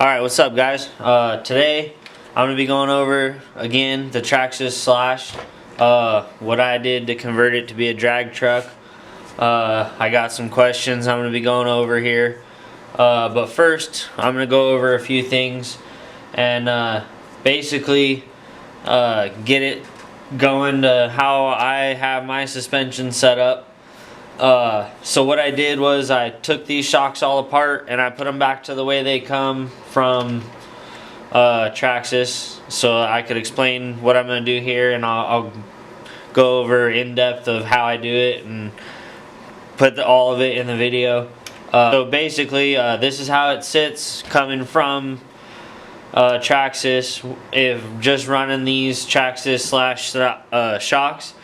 Alright, what's up guys? Today I'm going to be going over again the Traxxas Slash, what I did to convert it to be a drag truck. I got some questions I'm going to be going over here, but first I'm going to go over a few things and basically get it going to how I have my suspension set up. So what I did was I took these shocks all apart and I put them back to the way they come from Traxxas, so I could explain what I'm going to do here, and I'll go over in depth of how I do it and put all of it in the video. So basically this is how it sits coming from Traxxas, if just running these Traxxas Slash shocks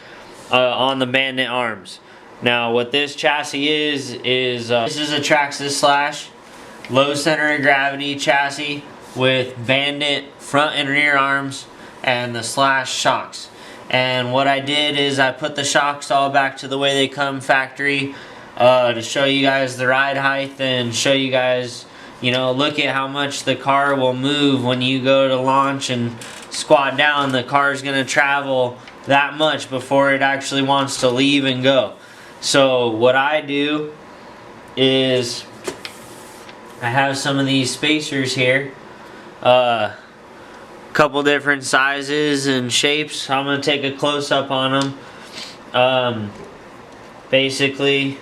on the Bandit arms. Now what this chassis is this is a Traxxas Slash low center of gravity chassis with Bandit front and rear arms and the Slash shocks. And what I did is I put the shocks all back to the way they come factory to show you guys the ride height and show you guys, you know, look at how much the car will move when you go to launch and squat down. The car is going to travel that much before it actually wants to leave and go. So what I do is I have some of these spacers here, couple different sizes and shapes. I'm going to take a close-up on them. Basically,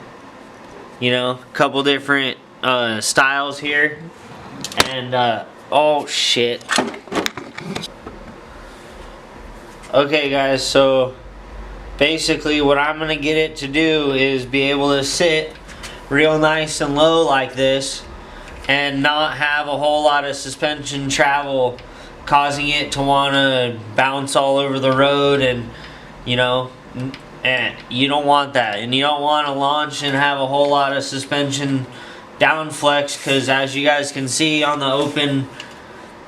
you know, a couple different styles here, and oh shit. Okay guys, so basically what I'm going to get it to do is be able to sit real nice and low like this and not have a whole lot of suspension travel causing it to want to bounce all over the road, and you know, you don't want that, and you don't want to launch and have a whole lot of suspension down flex, because as you guys can see on the open,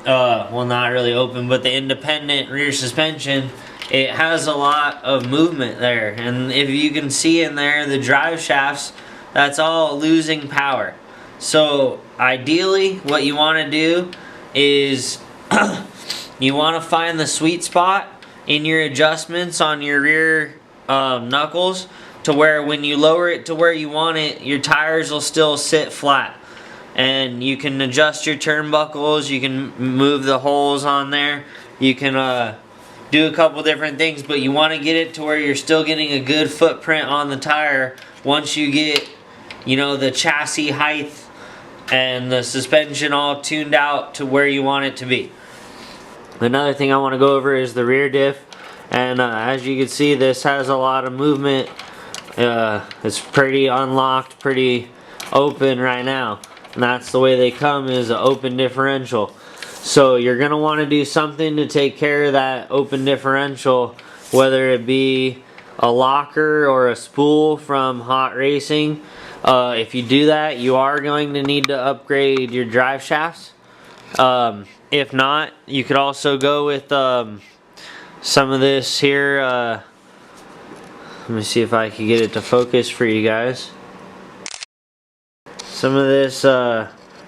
well not really open, but the independent rear suspension, it has a lot of movement there, and if you can see in there the drive shafts, that's all losing power. So ideally what you want to do is you want to find the sweet spot in your adjustments on your rear knuckles to where when you lower it to where you want it, your tires will still sit flat, and you can adjust your turnbuckles, you can move the holes on there, you can do a couple different things, but you want to get it to where you're still getting a good footprint on the tire once you get, you know, the chassis height and the suspension all tuned out to where you want it to be. Another thing I want to go over is the rear diff, and as you can see, this has a lot of movement. It's pretty unlocked, pretty open right now, and that's the way they come, is an open differential. So you're going to want to do something to take care of that open differential, whether it be a locker or a spool from hot racing. If you do that, you are going to need to upgrade your drive shafts. If not, you could also go with some of this here. Let me see if I can get it to focus for you guys. Some of this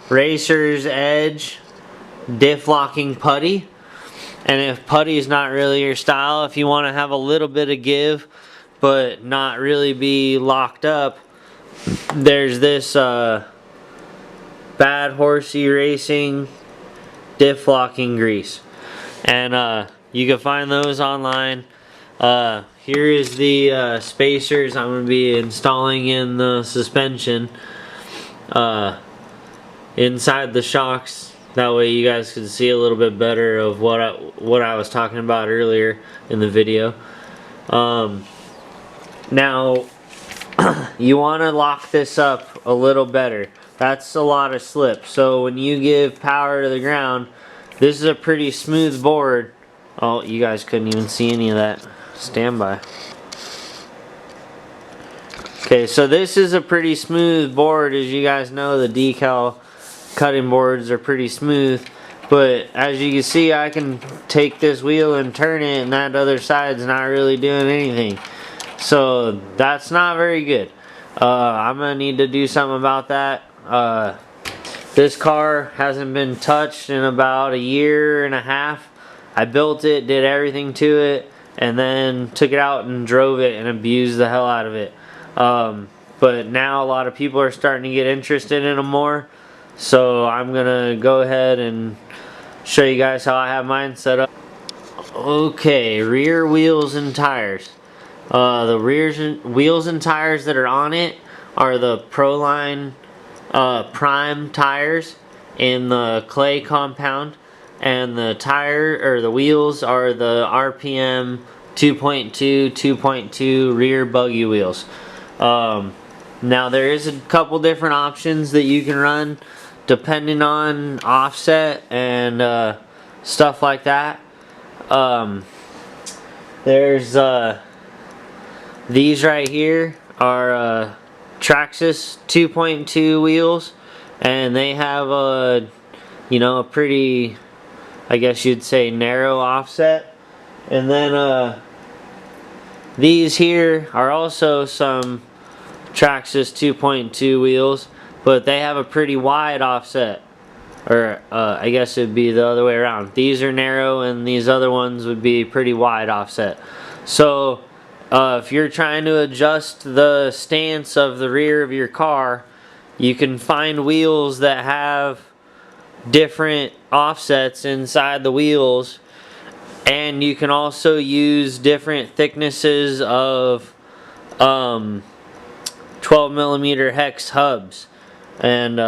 Racer's Edge diff locking putty. And if putty is not really your style, if you want to have a little bit of give but not really be locked up, there's this Bad Horsey Racing diff locking grease, and you can find those online. Here is the spacers I'm going to be installing in the suspension inside the shocks. That way you guys can see a little bit better of what I was talking about earlier in the video. Now you want to lock this up a little better. That's a lot of slip. So when you give power to the ground, this is a pretty smooth board. Oh, you guys couldn't even see any of that. Stand by. Okay, so this is a pretty smooth board. As you guys know, the decal cutting boards are pretty smooth. But as you can see, I can take this wheel and turn it, and that other side's not really doing anything. So that's not very good. I'm gonna need to do something about that. This car hasn't been touched in about a year and a half. I built it, did everything to it, and then took it out and drove it and abused the hell out of it. But now a lot of people are starting to get interested in them more. So I'm gonna go ahead and show you guys how I have mine set up. Okay, rear wheels and tires. The wheels and tires that are on it are the Proline Prime tires in the clay compound, and the the wheels are the RPM 2.2 rear buggy wheels. Now there is a couple different options that you can run depending on offset and stuff like that. There's these right here are Traxxas 2.2 wheels, and they have a a pretty, I guess you'd say, narrow offset. And then these here are also some Traxxas 2.2 wheels, but they have a pretty wide offset. Or I guess it'd be the other way around. These are narrow and these other ones would be pretty wide offset. So if you're trying to adjust the stance of the rear of your car, you can find wheels that have different offsets inside the wheels, and you can also use different thicknesses of 12mm hex hubs. And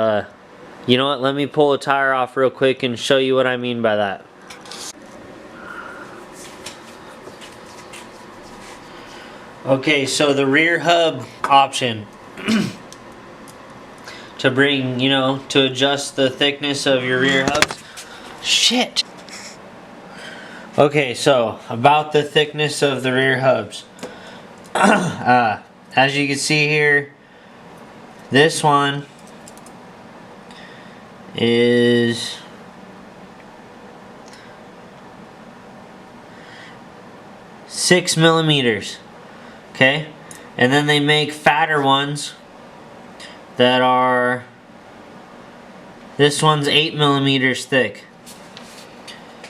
you know what, let me pull a tire off real quick and show you what I mean by that. Okay, so the rear hub option to bring, to adjust the thickness of your rear hubs. Shit! Okay, so about the thickness of the rear hubs. As you can see here, this one is 6mm. Okay, and then they make fatter ones that are, this one's 8mm thick.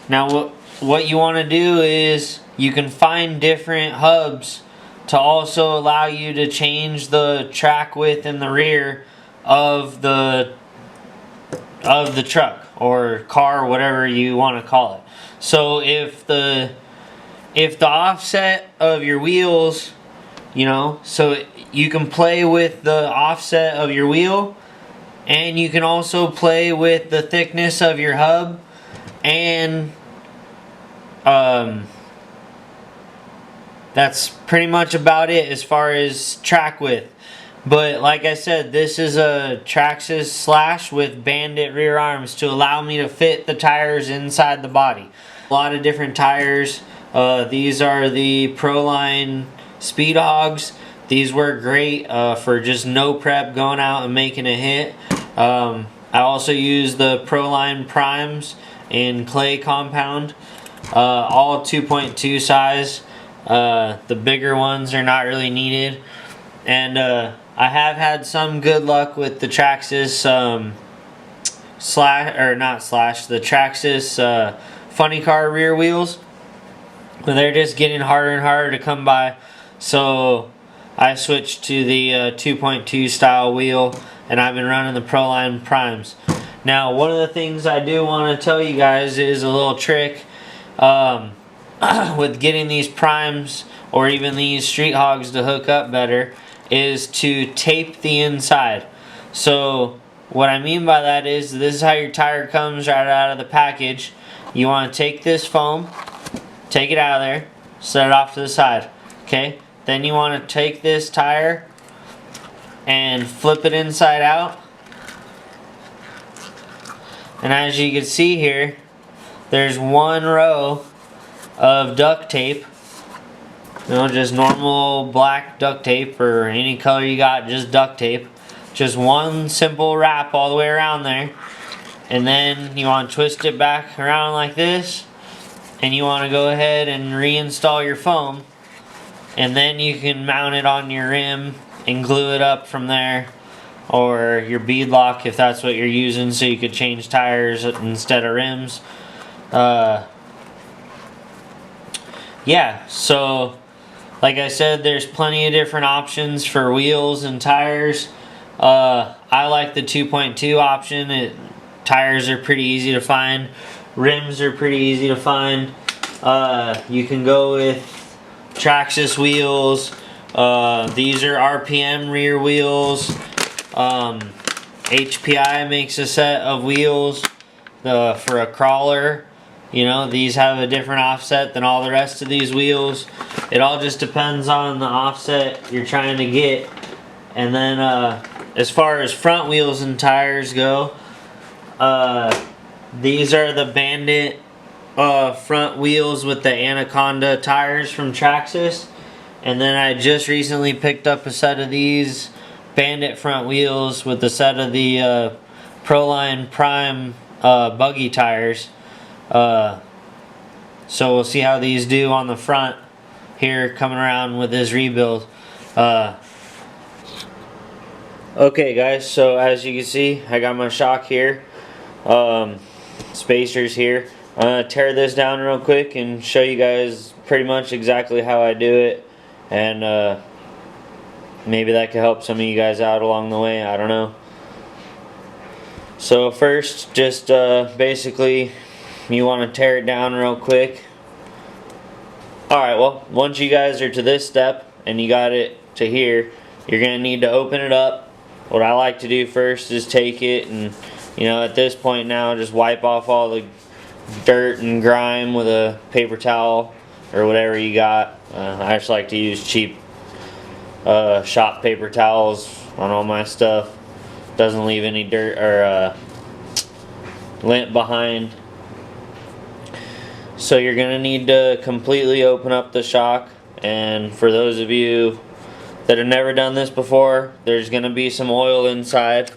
Now what you want to do is you can find different hubs to also allow you to change the track width in the rear of the truck or car, whatever you want to call it. So if the offset of your wheels, so you can play with the offset of your wheel, and you can also play with the thickness of your hub, and that's pretty much about it as far as track width. But like I said, this is a Traxxas Slash with Bandit rear arms to allow me to fit the tires inside the body. A lot of different tires. These are the Proline Speed Hogs. These work great for just no prep, going out and making a hit. I also use the Proline Primes in clay compound, all 2.2 size. The bigger ones are not really needed. And I have had some good luck with the Traxxas the Traxxas funny car rear wheels, but they're just getting harder and harder to come by. So I switched to the 2.2 style wheel, and I've been running the Proline Primes. Now, one of the things I do want to tell you guys is a little trick with getting these primes or even these street hogs to hook up better, is to tape the inside. So what I mean by that is, this is how your tire comes right out of the package. You want to take this foam, take it out of there, set it off to the side. Okay, then you want to take this tire and flip it inside out, and as you can see here, there's one row of duct tape. Just normal black duct tape, or any color you got, just duct tape. Just one simple wrap all the way around there. And then you want to twist it back around like this, and you want to go ahead and reinstall your foam. And then you can mount it on your rim and glue it up from there. or your bead lock if that's what you're using, so you could change tires instead of rims. Yeah, so like I said, there's plenty of different options for wheels and tires. I like the 2.2 option. Tires are pretty easy to find. Rims are pretty easy to find. You can go with Traxxas wheels. These are RPM rear wheels. HPI makes a set of wheels for a crawler. You know, these have a different offset than all the rest of these wheels. It all just depends on the offset you're trying to get. And then as far as front wheels and tires go, these are the Bandit front wheels with the Anaconda tires from Traxxas. And then I just recently picked up a set of these Bandit front wheels with a set of the Proline Prime buggy tires. So we'll see how these do on the front here coming around with this rebuild. Okay guys, so as you can see, I got my shock here, spacers here. I'm going to tear this down real quick and show you guys pretty much exactly how I do it, and maybe that could help some of you guys out along the way, I don't know. So first, just basically, you want to tear it down real quick. Alright, well, once you guys are to this step and you got it to here, you're going to need to open it up. What I like to do first is take it and, you know, at this point now, just wipe off all the dirt and grime with a paper towel or whatever you got. I just like to use cheap shop paper towels on all my stuff. Doesn't leave any dirt or lint behind. So you're going to need to completely open up the shock, and for those of you that have never done this before, there's going to be some oil inside.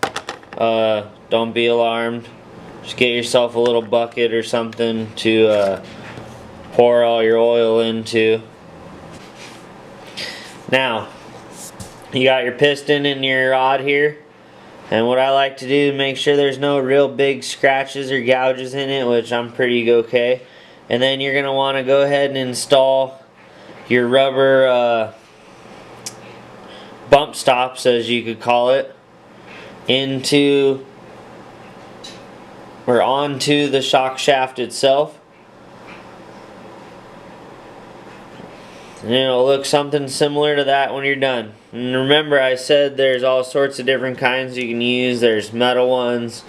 Don't be alarmed. Just get yourself a little bucket or something to pour all your oil into. Now, you got your piston and your rod here. And what I like to do, make sure there's no real big scratches or gouges in it, which I'm pretty okay. And then you're going to want to go ahead and install your rubber bump stops, as you could call it, into or onto the shock shaft itself. And it'll look something similar to that when you're done. And remember, I said there's all sorts of different kinds you can use. There's metal ones,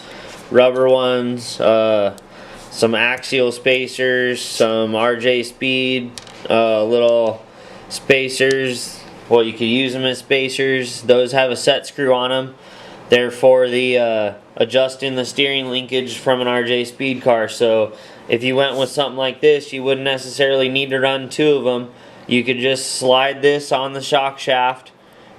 rubber ones, some axial spacers, some RJ speed, little spacers. Well, you could use them as spacers. Those have a set screw on them. They're for the adjusting the steering linkage from an RJ speed car. So if you went with something like this, you wouldn't necessarily need to run two of them. You could just slide this on the shock shaft,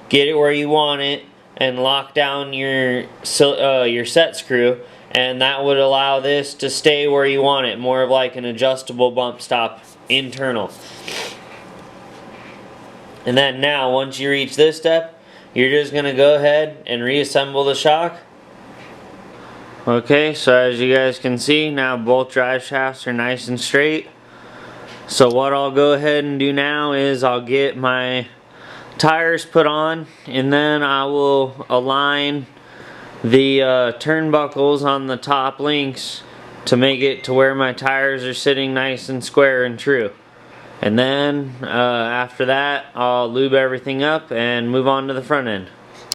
get it where you want it, and lock down your set screw, and that would allow this to stay where you want it. More of like an adjustable bump stop internal. And then now, once you reach this step, you're just going to go ahead and reassemble the shock. Okay, so as you guys can see, now both drive shafts are nice and straight. So what I'll go ahead and do now is I'll get my tires put on, and then I will align the turnbuckles on the top links to make it to where my tires are sitting nice and square and true. And then after that, I'll lube everything up and move on to the front end.